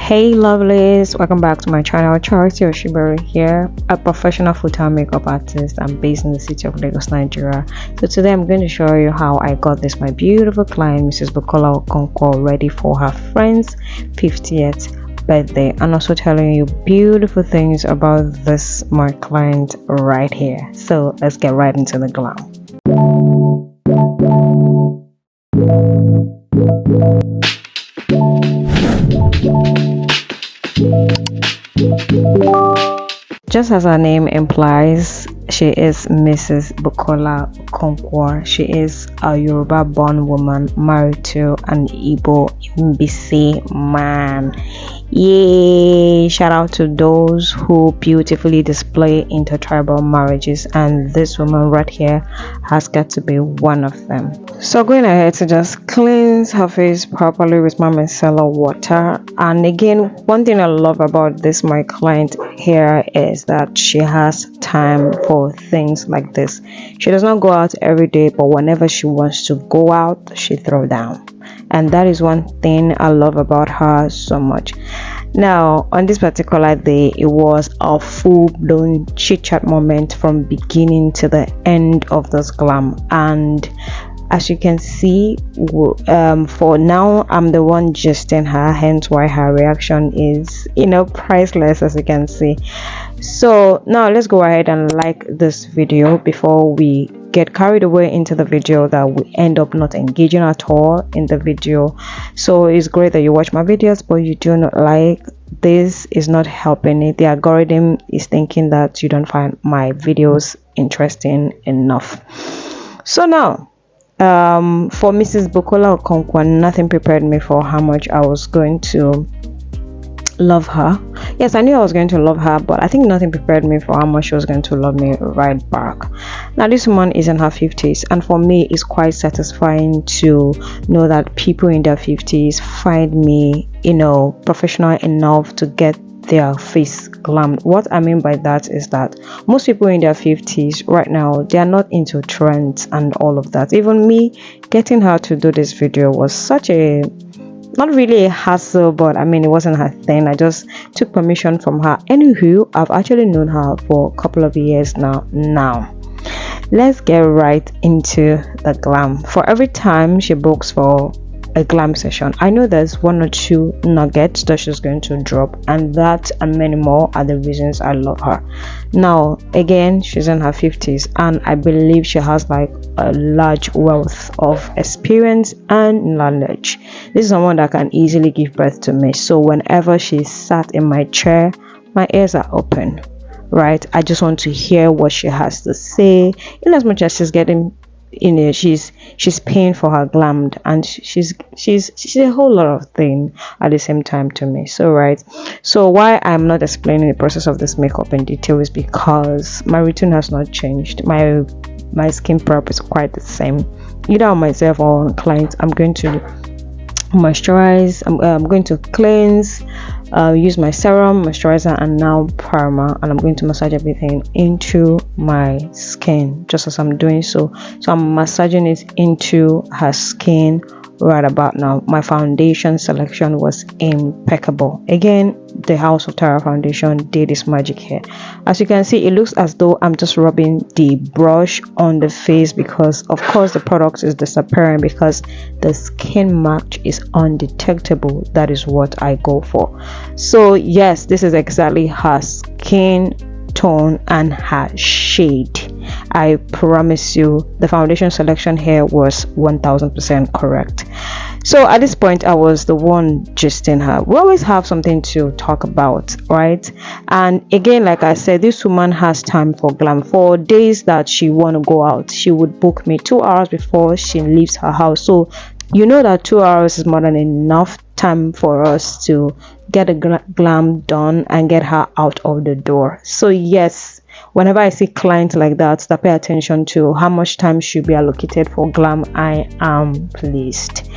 Hey lovelies, welcome back to my channel. Charity Oshibari here, a professional full-time makeup artist. I'm based in the city of Lagos, Nigeria. So today I'm going to show you how I got this my beautiful client Mrs. Bukola Okonkwo ready for her friend's 50th birthday, and also telling you beautiful things about this my client right here. So let's get right into the glam. Just as her name implies, she is Mrs. Bukola Okonkwo. She is a Yoruba-born woman married to an Igbo Mbisi man. Yay! Shout out to those who beautifully display intertribal marriages, and this woman right here has got to be one of them. So going ahead to just cleanse her face properly with my micellar water. And again, one thing I love about this my client here is that she has time for things like this. She does not go out every day, but whenever she wants to go out, she throws down. And that is one thing I love about her so much. Now on this particular day, it was a full-blown chit-chat moment from beginning to the end of this glam. And as you can see, for now I'm the one gisting her, hence why her reaction is priceless, as you can see. So now let's go ahead and like this video before we get carried away into the video that we end up not engaging at all in the video. So it's great that you watch my videos, but you do not like. This is not helping it. The algorithm is thinking that you don't find my videos interesting enough. So now for Mrs. Bukola Okonkwo, nothing prepared me for how much I was going to love her. Yes, I knew I was going to love her, but I think nothing prepared me for how much she was going to love me right back. Now this woman is in her 50s, and for me it's quite satisfying to know that people in their 50s find me professional enough to get their face glammed. What I mean by that is that most people in their 50s right now, they are not into trends and all of that. Even me getting her to do this video was such a not really a hassle, but I mean it wasn't her thing. I just took permission from her. Anywho, I've actually known her for a couple of years now. Let's get right into the glam. For every time she books for a glam session, I know there's one or two nuggets that she's going to drop, and that and many more are the reasons I love her. Now again, she's in her 50s, and I believe she has like a large wealth of experience and knowledge. This is someone that can easily give birth to me. So whenever she's sat in my chair, my ears are open, right? I just want to hear what she has to say, in as much as she's getting she's paying for her glam, and she's a whole lot of things at the same time to me. So right, so why I'm not explaining the process of this makeup in detail is because my routine has not changed. My skin prep is quite the same, either on myself or on clients. I'm going to moisturize, I'm going to cleanse, use my serum, moisturizer, and now primer, and I'm going to massage everything into my skin just as I'm doing so I'm massaging it into her skin right about now. My foundation selection was impeccable. Again, the House of Tara foundation did its magic here. As you can see, it looks as though I'm just rubbing the brush on the face, because of course the product is disappearing because the skin match is undetectable. That is what I go for. So yes, this is exactly her skin tone and her shade. I promise you the foundation selection here was 1000% correct. So at this point, I was the one gisting her. We always have something to talk about, right? And again, like I said, this woman has time for glam. For days that she want to go out, she would book me 2 hours before she leaves her house. So you know that 2 hours is more than enough time for us to get a glam done and get her out of the door. So yes, whenever I see clients like that pay attention to how much time should be allocated for glam, I am pleased.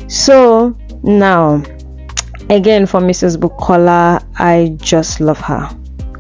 So now again, for Mrs. Bukola, I just love her.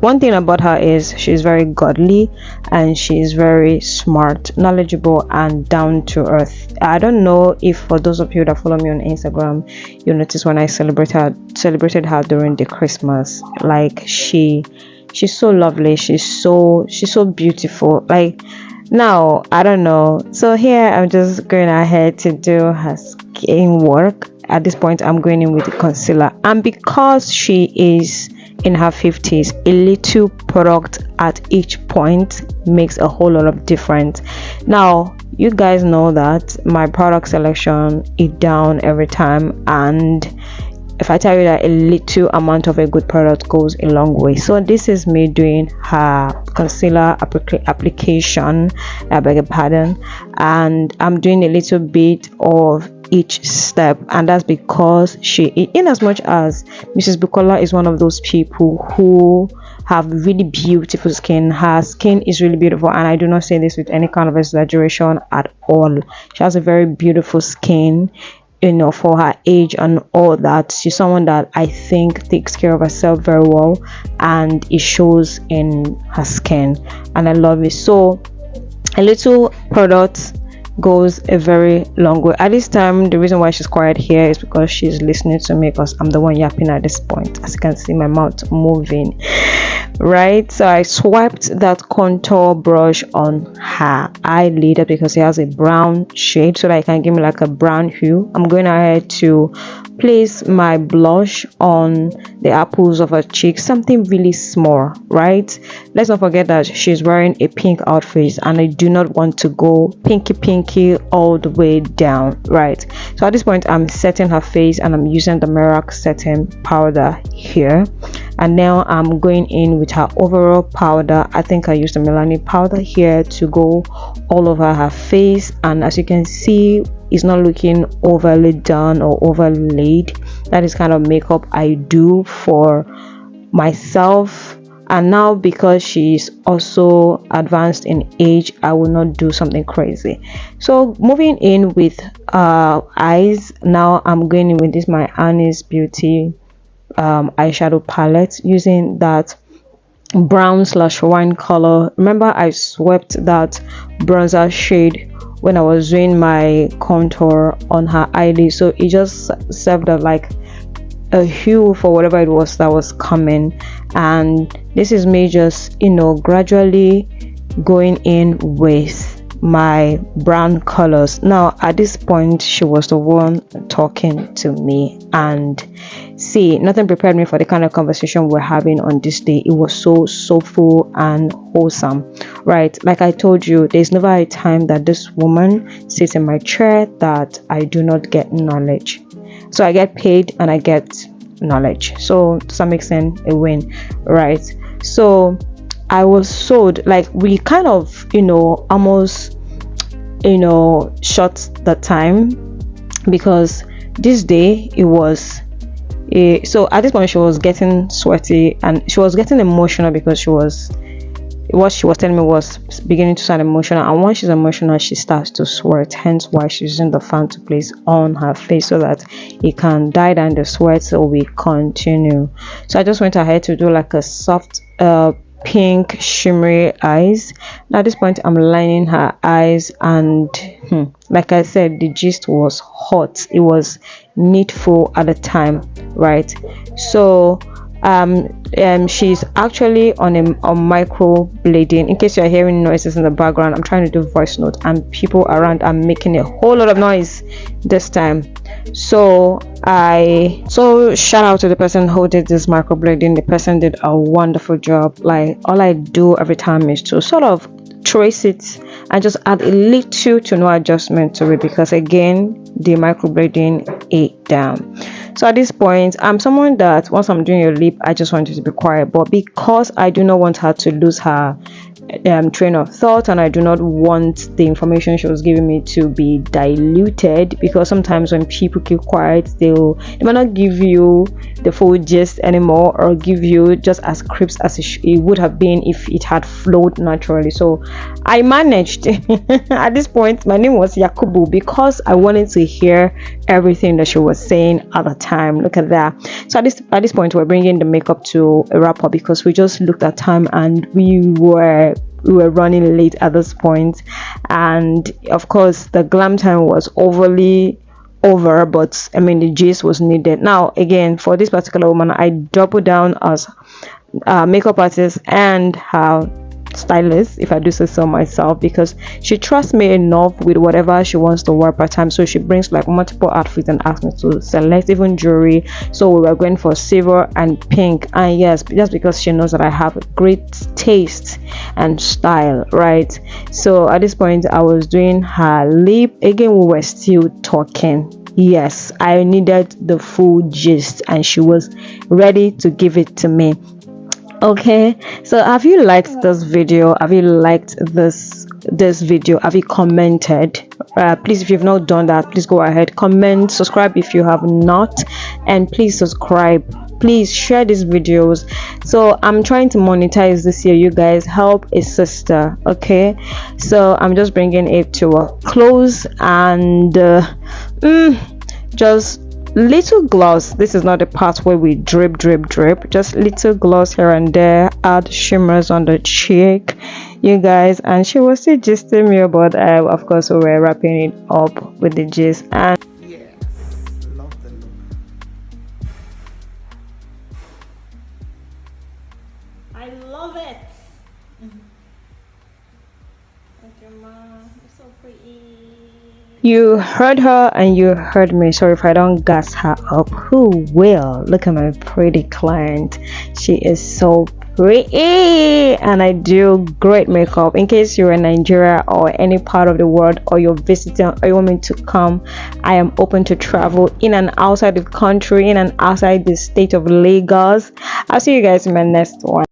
One thing about her is she's very godly and she's very smart, knowledgeable, and down to earth. I don't know if for those of you that follow me on Instagram, you notice when I celebrated her during the Christmas. Like she's so lovely. She's so beautiful. Like now, I don't know. So here I'm just going ahead to do her skin work. At this point, I'm going in with the concealer, and because she is in her 50s, a little product at each point makes a whole lot of difference. Now, you guys know that my product selection is down every time, and if I tell you that a little amount of a good product goes a long way. So this is me doing her concealer application, I beg your pardon, and I'm doing a little bit of each step, and that's because in as much as Mrs. Bukola is one of those people who have really beautiful skin, her skin is really beautiful, and I do not say this with any kind of exaggeration at all. She has a very beautiful skin, you know, for her age and all that. She's someone that I think takes care of herself very well, and it shows in her skin, and I love it. So a little product goes a very long way. At this time, the reason why she's quiet here is because she's listening to me, because I'm the one yapping at this point. As you can see, my mouth moving, right? So I swiped that contour brush on her eyelid because it has a brown shade, so that it can give me like a brown hue. I'm going ahead to place my blush on the apples of her cheeks, something really small, right? Let's not forget that she's wearing a pink outfit, and I do not want to go pinky all the way down, right? So at this point, I'm setting her face, and I'm using the Mirac setting powder here, and now I'm going in with her overall powder. I think I used the Melanie powder here to go all over her face, and as you can see, it's not looking overly done or overlaid. That is kind of makeup I do for myself. And now, because she's also advanced in age, I will not do something crazy. So moving in with eyes, now I'm going in with this my Annie's Beauty eyeshadow palette, using that brown/wine color. Remember, I swept that bronzer shade when I was doing my contour on her eyelid, so it just served as like a hue for whatever it was that was coming. And this is me just, you know, gradually going in with my brown colors. Now at this point, she was the one talking to me, and see, nothing prepared me for the kind of conversation we're having on this day. It was so soulful and wholesome, right? Like I told you, there's never a time that this woman sits in my chair that I do not get knowledge. So I get paid and I get knowledge, so to some extent a win, right? So I was sold, like we kind of, you know, almost, you know, short the time, because this day it was so at this point she was getting sweaty and she was getting emotional, because what she was telling me was beginning to sound emotional, and once she's emotional she starts to sweat, hence why she's using the fan to place on her face so that it can die down the sweat. So we continue. So I just went ahead to do like a soft pink shimmery eyes. Now at this point I'm lining her eyes, and like I said, the gist was hot, it was needful at the time, right? So she's actually on micro blading. In case you're hearing noises in the background, I'm trying to do voice note and people around are making a whole lot of noise this time. So shout out to the person who did this microblading. The person did a wonderful job. Like, all I do every time is to sort of trace it and just add a little to no adjustment to it, because again, the microblading ate down. So at this point, I'm someone that once I'm doing your lip, I just want you to be quiet, but because I do not want her to lose her train of thought, and I do not want the information she was giving me to be diluted, because sometimes when people keep quiet, they might not give you the full gist anymore, or give you just as crisp as it would have been if it had flowed naturally. So I managed. At this point, my name was Yakubu because I wanted to hear everything that she was saying at the time. Look at that. So at this point, we're bringing the makeup to a wrap up because we just looked at time and we were running late at this point. And of course, the glam time was overly over, but I mean, the gist was needed. Now again, for this particular woman, I doubled down as makeup artist and her stylist, if I do say so myself, because she trusts me enough with whatever she wants to wear per time. So she brings like multiple outfits and asks me to select even jewelry. So we were going for silver and pink, and yes, just because she knows that I have great taste and style, right? So at this point, I was doing her lip again. We were still talking. Yes, I needed the full gist and she was ready to give it to me. Okay, so have you liked this video? Have you liked this video? Have you commented? Please, if you've not done that, please go ahead, comment, subscribe if you have not, and please subscribe. Please share these videos. So I'm trying to monetize this year, you guys. Help a sister. Okay, so I'm just bringing it to a close, and just little gloss. This is not the part where we drip, just little gloss here and there, add shimmers on the cheek, you guys. And she was still gisting me about of course we were wrapping it up with the gist. And yes, love the look. I love it. Okay, ma, you're so pretty. You heard her and you heard me. Sorry if I don't gas her up. Who will? Look at my pretty client. She is so pretty, and I do great makeup. In case you're in Nigeria or any part of the world, or you're visiting, or you want me to come, I am open to travel in and outside the country, in and outside the state of Lagos. I'll see you guys in my next one.